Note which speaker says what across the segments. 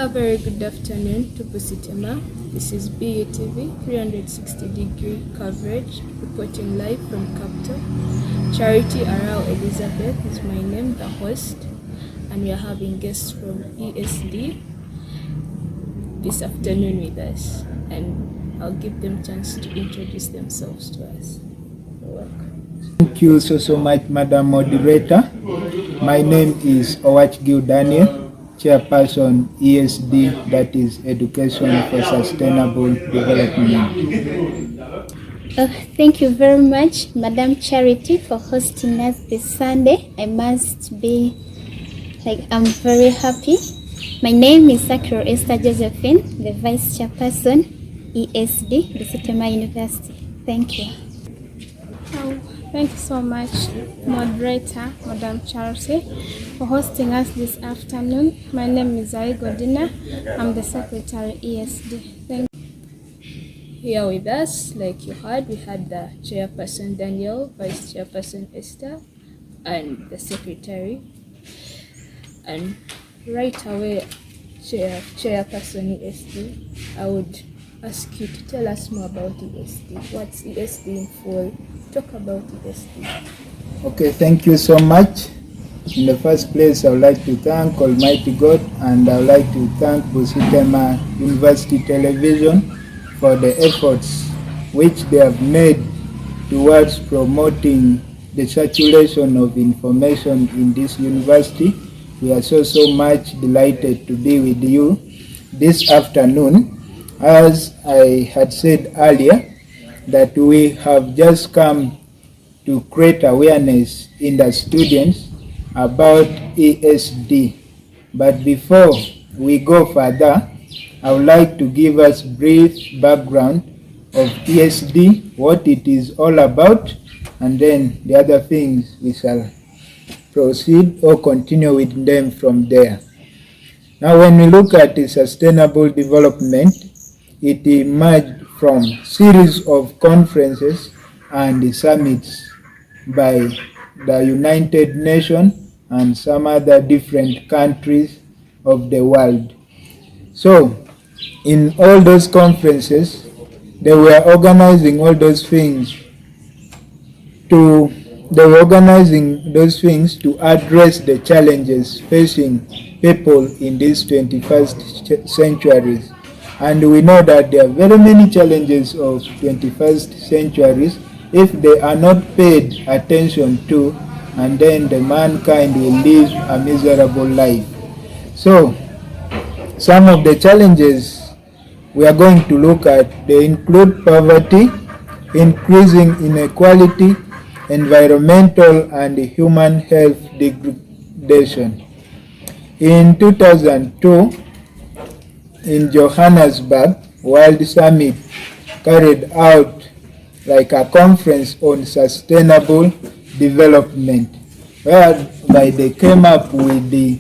Speaker 1: A very good afternoon to BUSITEMA. This is BUTV 360-degree coverage, reporting live from Capital. Charity Arao Elizabeth is my name, the host, and we are having guests from ESD this afternoon with us, and I'll give them a chance to introduce themselves to us. You're welcome.
Speaker 2: Thank you so much, Madam Moderator. My name is Owachgiu Daniel, Chairperson ESD, that is Education for Sustainable Development.
Speaker 3: Thank you very much, Madam Charity, for hosting us this Sunday. I must be I'm very happy. My name is Sakro Esther Josephine, the Vice Chairperson, ESD, BUSITEMA University. Thank you.
Speaker 4: Thank you so much, Moderator, Madam Charity, for hosting us this afternoon. My name is Aigo Dina. I'm the Secretary, ESD. Thank you.
Speaker 1: Here with us, like you heard, we had the Chairperson Daniel, Vice Chairperson Esther, and the Secretary. And right away, Chairperson ESD, I would ask you to tell us more about ESD. What's ESD in full? Talk about ESD.
Speaker 2: Okay, thank you so much. In the first place, I would like to thank Almighty God, and I would like to thank BUSITEMA University Television for the efforts which they have made towards promoting the circulation of information in this university. We are so much delighted to be with you this afternoon. As I had said earlier, that we have just come to create awareness in the students about ESD. But before we go further, I would like to give us brief background of ESD, what it is all about, and then the other things we shall proceed or continue with them from there. Now, when we look at the sustainable development, it emerged from series of conferences and summits by the United Nations and some other different countries of the world. So, in all those conferences, they were organizing all those things to address the challenges facing people in this 21st century. And we know that there are very many challenges of 21st centuries if they are not paid attention to, and then the mankind will live a miserable life. So, some of the challenges we are going to look at, they include poverty, increasing inequality, environmental and human health degradation. In 2002, in Johannesburg, World Summit carried out a conference on sustainable development, whereby they came up with the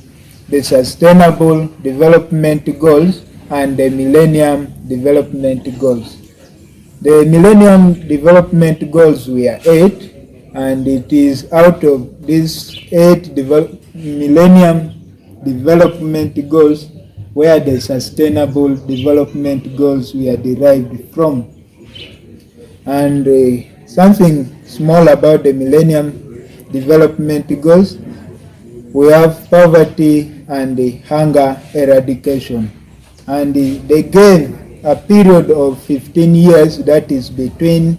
Speaker 2: Sustainable Development Goals and the Millennium Development Goals. The Millennium Development Goals were 8, and it is out of these 8 Millennium Development Goals where the Sustainable Development Goals were derived from. And something small about the Millennium Development Goals, we have poverty and hunger eradication. And they gave a period of 15 years, that is between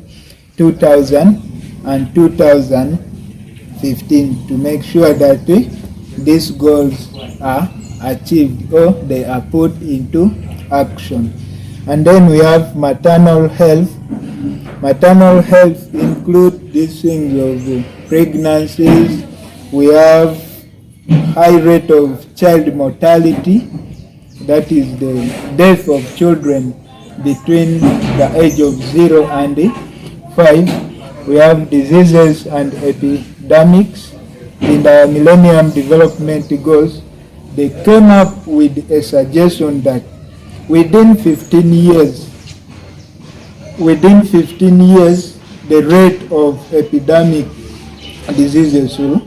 Speaker 2: 2000 and 2015, to make sure that these goals are achieved or they are put into action. And then we have maternal health. Maternal health include these things of pregnancies. We have high rate of child mortality, that is the death of children between the age of 0 and 5. We have diseases and epidemics. In the Millennium Development Goals, they came up with a suggestion that within 15 years, the rate of epidemic diseases will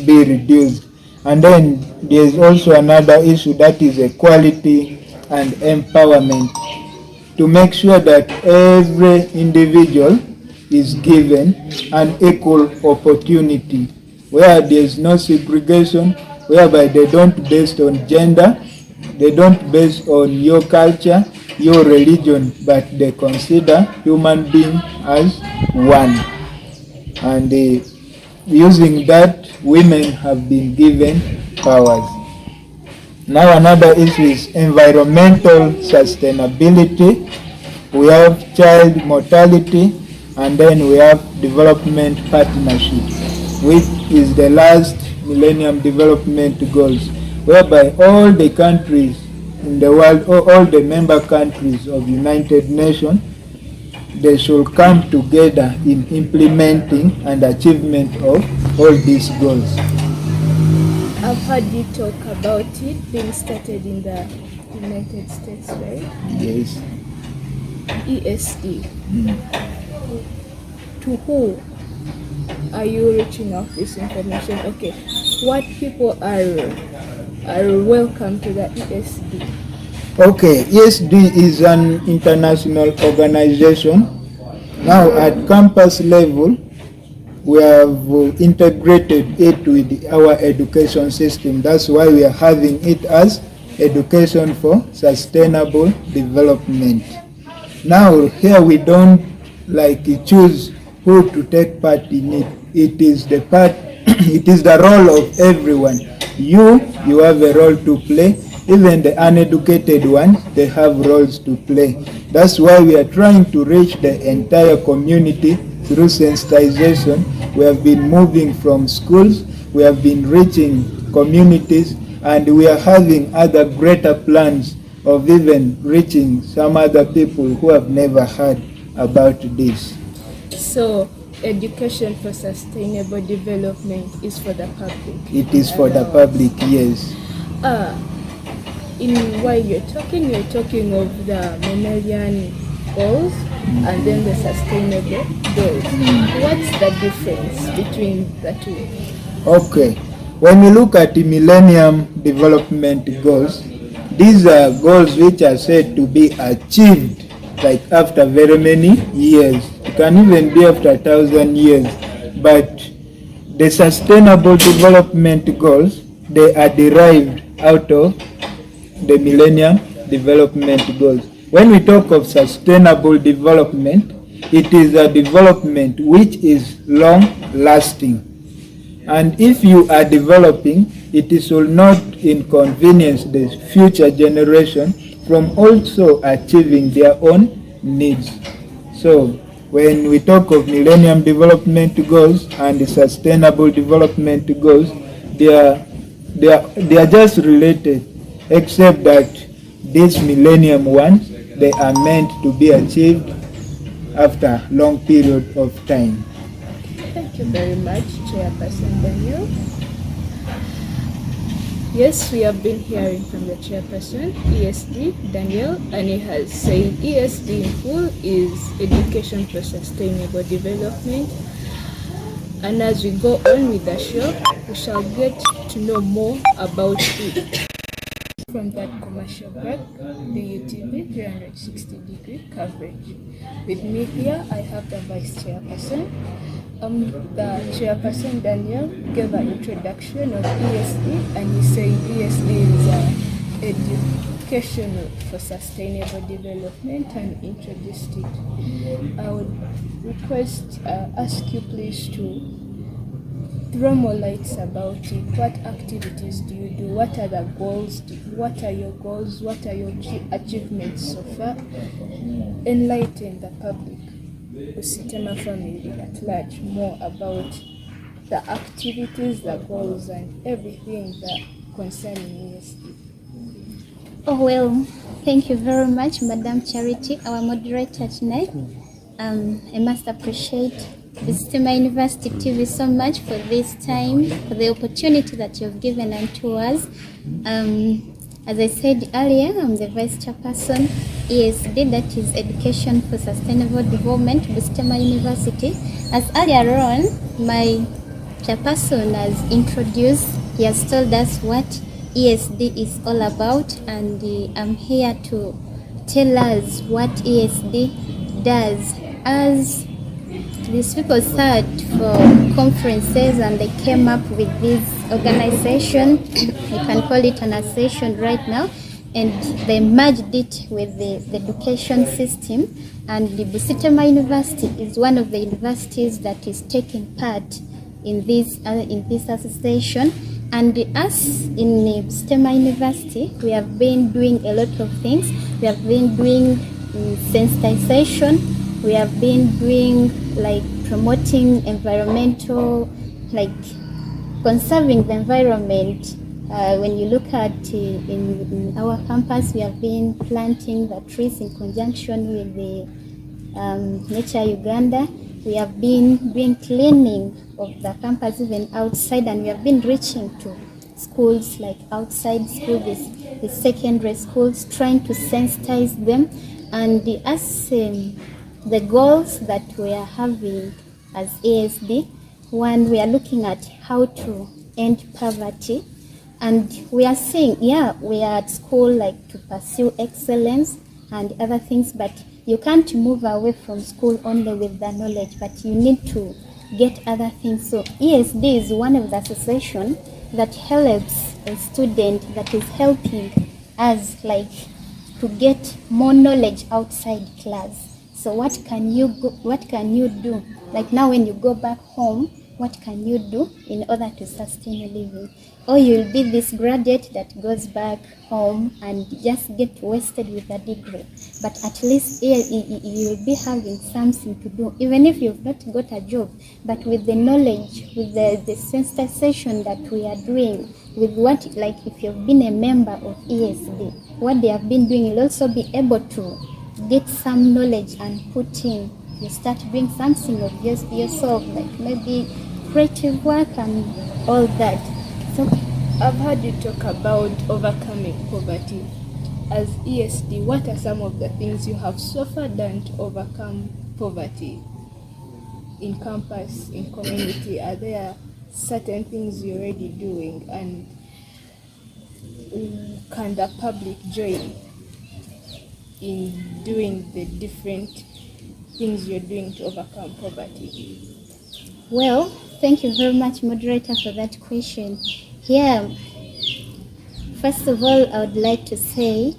Speaker 2: be reduced. And then there's also another issue, that is equality and empowerment, to make sure that every individual is given an equal opportunity, where there's no segregation, whereby they don't based on gender, they don't base on your culture, your religion, but they consider human being as one. And using that, women have been given powers. Now another issue is environmental sustainability. We have child mortality, and then we have development partnership, which is the last Millennium Development Goals, whereby all the countries in the world, all the member countries of United Nations, they should come together in implementing and achievement of all these goals.
Speaker 1: I've heard you talk about it being started in the United States, right?
Speaker 2: Yes.
Speaker 1: ESD. To who are you reaching out this information? Okay, what people are welcome to the ESD?
Speaker 2: Okay, ESD is an international organization. Now at campus level, we have integrated it with our education system. That's why we are having it as Education for Sustainable Development. Now here we don't choose who to take part in it. It is the role of everyone. You have a role to play. Even the uneducated ones, they have roles to play. That's why we are trying to reach the entire community through sensitization. We have been moving from schools, we have been reaching communities, and we are having other greater plans of even reaching some other people who have never heard about this.
Speaker 1: So, education for sustainable development is for the public?
Speaker 2: It is for the public, yes.
Speaker 1: While you're talking of the Millennium goals and then the sustainable goals. What's the difference between the two?
Speaker 2: Okay, when we look at the Millennium Development Goals, these are goals which are said to be achieved after very many years. It can even be after 1,000 years. But the Sustainable Development Goals, they are derived out of the Millennium Development Goals. When we talk of sustainable development, it is a development which is long-lasting. And if you are developing, it will not inconvenience the future generation from also achieving their own needs. So when we talk of Millennium Development Goals and the Sustainable Development Goals, they are just related, except that these Millennium ones, they are meant to be achieved after a long period of time.
Speaker 1: Thank you very much, Chairperson Daniel. Yes, we have been hearing from the Chairperson, ESD, Daniel, and he has said ESD in full is Education for Sustainable Development. And as we go on with the show, we shall get to know more about it. From that commercial break, the UTV 360-degree coverage. With me here, I have the Vice Chairperson. The Chairperson, Daniel, gave an introduction of ESD, and he said ESD is Education for Sustainable Development, and introduced it. I would ask you please to throw more lights about it. What activities do you do? What are the goals? What are your goals? What are your achievements so far? Enlighten the public, BUSITEMA family at large, more about the activities, the goals, and everything that concerning ESD.
Speaker 3: Oh, well, thank you very much, Madam Charity, our moderator tonight. I must appreciate BUSITEMA University TV so much for this time, for the opportunity that you've given unto us. As I said earlier, I'm the Vice Chairperson, ESD, that is Education for Sustainable Development, BUSITEMA University. As earlier on, my Chairperson has introduced He has told us what ESD is all about, and I'm here to tell us what ESD does. As these people sat for conferences and they came up with this organization, I can call it an association right now, and they merged it with the education system, and the BUSITEMA University is one of the universities that is taking part in this association. And us in BUSITEMA University, we have been doing a lot of things. We have been doing sensitization. We have been doing like promoting environmental, like conserving the environment. When you look at in our campus, we have been planting the trees in conjunction with the Nature Uganda. We have been doing cleaning of the campus even outside, and we have been reaching to schools like outside schools, the secondary schools, trying to sensitize them. And as the goals that we are having as ASD, one, we are looking at how to end poverty. And we are saying, yeah, we are at school like to pursue excellence and other things, but you can't move away from school only with the knowledge, but you need to get other things. So ESD is one of the associations that helps a student, that is helping us like to get more knowledge outside class. So what can you do? Like now when you go back home, what can you do in order to sustain your living? Or you'll be this graduate that goes back home and just get wasted with a degree. But at least you'll be having something to do, even if you've not got a job. But with the knowledge, with the sensitization that we are doing, with what, like if you've been a member of ESD, what they have been doing, you'll also be able to get some knowledge and put in. You start doing something of yourself, like maybe creative work and all that. So
Speaker 1: I've heard you talk about overcoming poverty. As ESD, what are some of the things you have so far done to overcome poverty in campus, in community? Are there certain things you're already doing, and can the public join in doing the different things you're doing to overcome poverty?
Speaker 3: Well, thank you very much, moderator, for that question. Yeah, first of all, I would like to say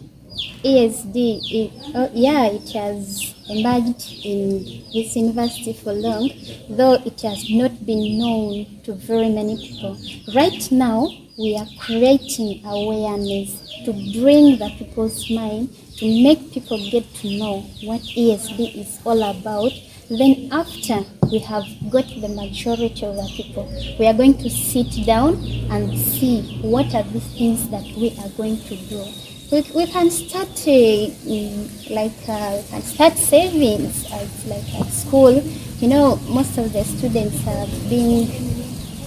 Speaker 3: ESD, it has emerged in this university for long, though it has not been known to very many people. Right now, we are creating awareness to bring the people's mind, to make people get to know what ESD is all about. Then after we have got the majority of the people, we are going to sit down and see what are the things that we are going to do. We can start start savings at school. You know, most of the students are being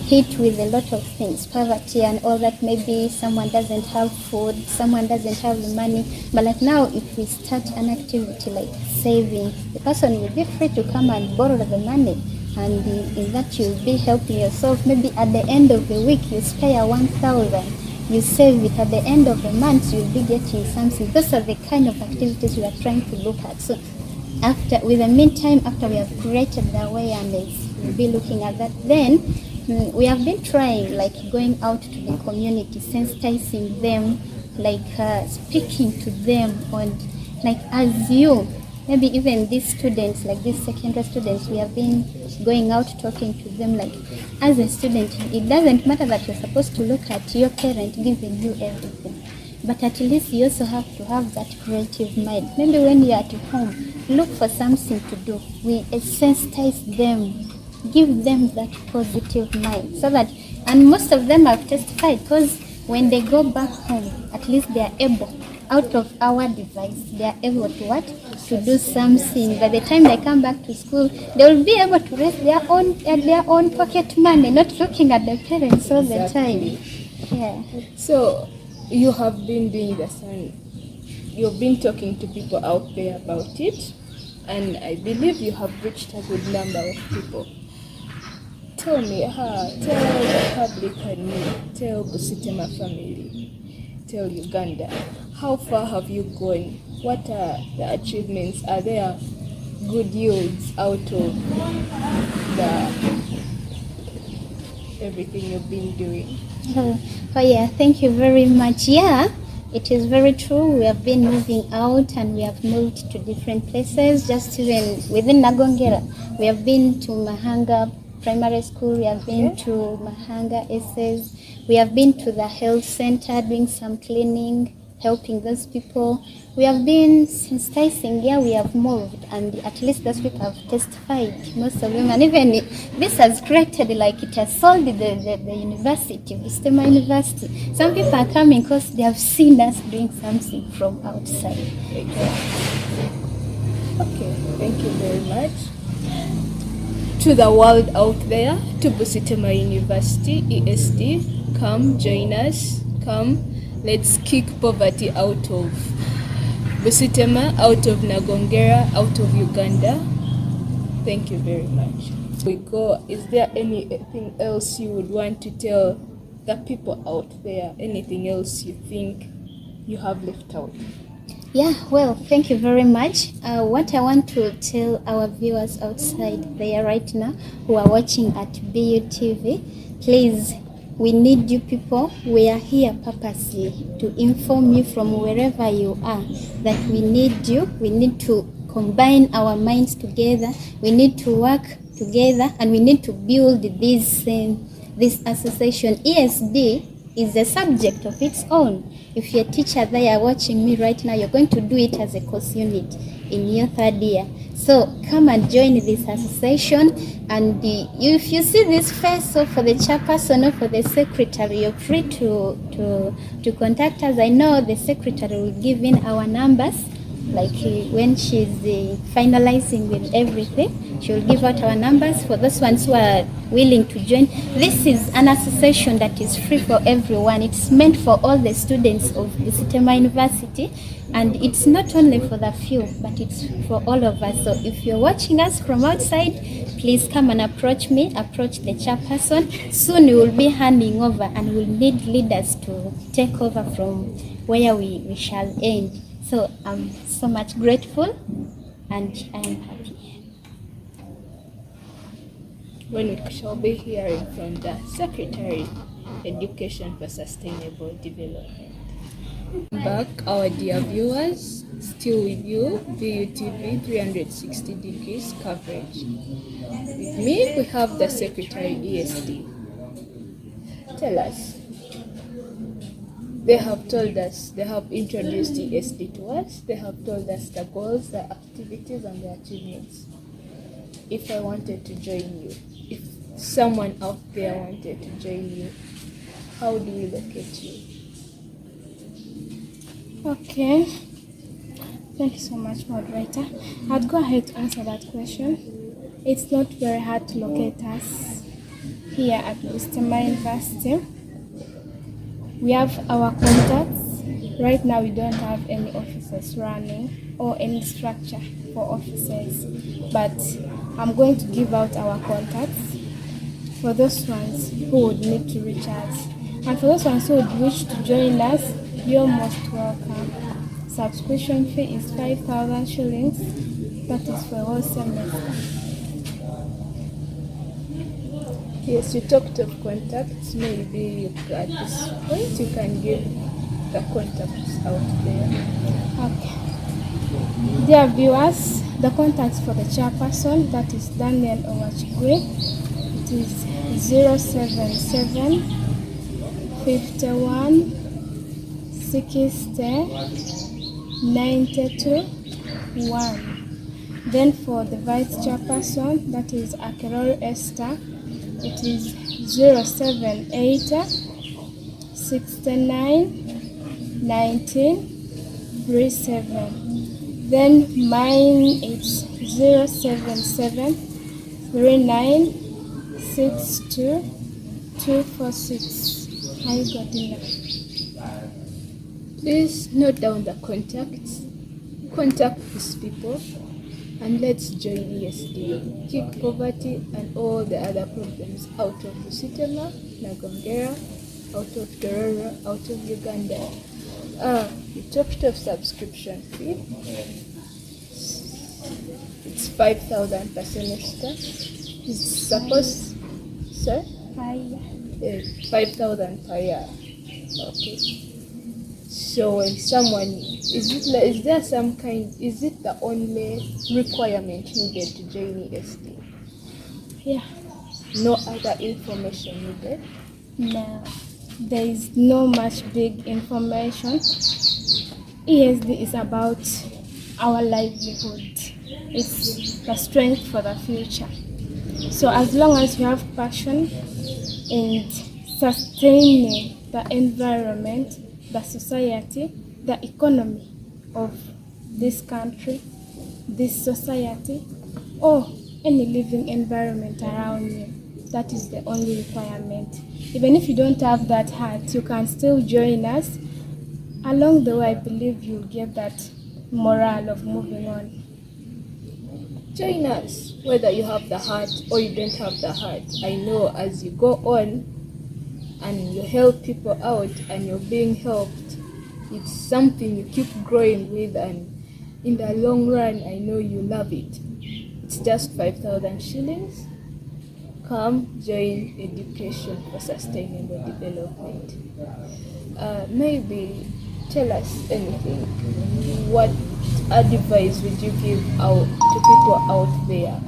Speaker 3: hit with a lot of things, poverty and all that. Maybe someone doesn't have food, someone doesn't have the money. But like now, if we start an activity like saving, the person will be free to come and borrow the money, and in that you'll be helping yourself. Maybe at the end of the week you spare 1,000, you save it. At the end of the month you'll be getting something. Those are the kind of activities we are trying to look at. So after we have created the awareness, we'll be looking at that. Then we have been trying, like going out to the community, sensitizing them, like speaking to them on, like as you, maybe even these students, like these secondary students, we have been going out talking to them. Like as a student, it doesn't matter that you're supposed to look at your parent giving you everything, but at least you also have to have that creative mind. Maybe when you're at home, look for something to do. We sensitize them, give them that positive mind, so that, and most of them have testified, because when they go back home, at least they are able, out of our device, they are able to what? To do something. By the time they come back to school, they will be able to raise their own pocket money, not looking at their parents all the time. Yeah.
Speaker 1: So you have been doing this, and you've been talking to people out there about it, and I believe you have reached a good number of people. tell me, tell the public and me, tell BUSITEMA family, tell Uganda, how far have you gone? What are the achievements? Are there good yields out of everything you've been doing?
Speaker 3: Oh yeah, thank you very much. Yeah, it is very true. We have been moving out and we have moved to different places. Just even within Nagongera, we have been to Mahanga Primary School, we have been to Mahanga SS, we have been to the health center doing some cleaning, helping those people. We have been sensitizing, yeah, we have moved, and at least those people have testified, most of them, and even this has created, like, it has sold the university, BUSITEMA University. Some people are coming because they have seen us doing something from outside.
Speaker 1: Okay, thank you very much. To the world out there, to BUSITEMA University, ESD, come join us, come, let's kick poverty out of BUSITEMA, out of Nagongera, out of Uganda. Thank you very much. We go, is there anything else you would want to tell the people out there? Anything else you think you have left out?
Speaker 3: Yeah, well, thank you very much. What I want to tell our viewers outside there right now who are watching at BUTV, please, we need you people. We are here purposely to inform you from wherever you are that we need you. We need to combine our minds together. We need to work together, and we need to build this association. ESD is a subject of its own. If you're a teacher there watching me right now, you're going to do it as a course unit in your third year. So come and join this association, and if you see this face, so for the chairperson or for the secretary, you're free to contact us. I know the secretary will give in our numbers, like when she's finalizing with everything, she'll give out our numbers for those ones who are willing to join. This is an association that is free for everyone. It's meant for all the students of BUSITEMA University, and it's not only for the few, but it's for all of us. So if you're watching us from outside, please come and approach me, approach the chairperson. Soon we will be handing over, and we'll need leaders to take over from where we shall end. So I'm so much grateful, and I am happy.
Speaker 1: When we shall be hearing from the Secretary, Education for Sustainable Development. Back, our dear viewers, still with you, BUTV 360 degrees coverage. With me, we have the Secretary ESD. Tell us. They have told us, they have introduced ESD to us, they have told us the goals, the activities, and the achievements. If I wanted to join you, if someone out there wanted to join you, how do we locate you?
Speaker 4: Okay, thank you so much, moderator. I'd go ahead to answer that question. It's not very hard to locate us here at BUSITEMA University. We have our contacts. Right now we don't have any offices running or any structure for offices, but I'm going to give out our contacts for those ones who would need to reach us. And for those ones who would wish to join us, you're most welcome. Subscription fee is 5,000 shillings. That is for a whole semester.
Speaker 1: Yes, you talked of contacts. Maybe at this point you can give the contacts out there.
Speaker 4: Okay. Dear viewers, the contacts for the chairperson, that is Daniel Owachigwe, it is 077 51 60 92 1. Then for the vice chairperson, that is Akerol Esther, it is 078 69 19 37. Then mine is 077 39 62 246. Hi, Godina.
Speaker 1: Please note down the contacts. Contact these people. and let's join ESD. Kick poverty and all the other problems out of BUSITEMA, Nagongera, out of Tororo, out of Uganda. The topic of subscription fee, it's 5,000 per semester. It's supposed, sir? 5,000 per year. Okay. So when someone, is it the only requirement needed to join ESD?
Speaker 4: Yeah.
Speaker 1: No other information needed?
Speaker 4: No, there is no much big information. ESD is about our livelihood. It's the strength for the future. So as long as you have passion in sustaining the environment, the society, the economy of this country, this society, or any living environment around you, that is the only requirement. Even if you don't have that heart, you can still join us. Along the way, I believe you'll get that morale of moving on.
Speaker 1: Join us, whether you have the heart or you don't have the heart. I know as you go on and you help people out and you're being helped, it's something you keep growing with, and in the long run, I know you love it. It's just 5,000 shillings. Come join Education for Sustainable Development. Maybe tell us anything. What advice would you give out to people out there?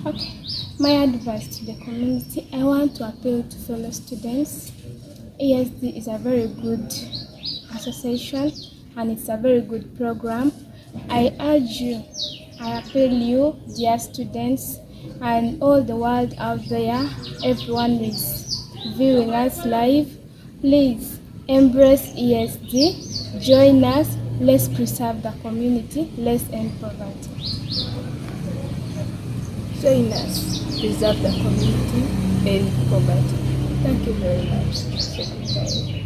Speaker 4: Okay, my advice to the community, I want to appeal to fellow students. ESD is a very good association and it's a very good program. I urge you, I appeal you, dear students, and all the world out there, everyone is viewing us live, please embrace ESD, join us, let's preserve the community, let's end poverty.
Speaker 1: Join us, preserve the community, end poverty. Thank you very much, Secretary.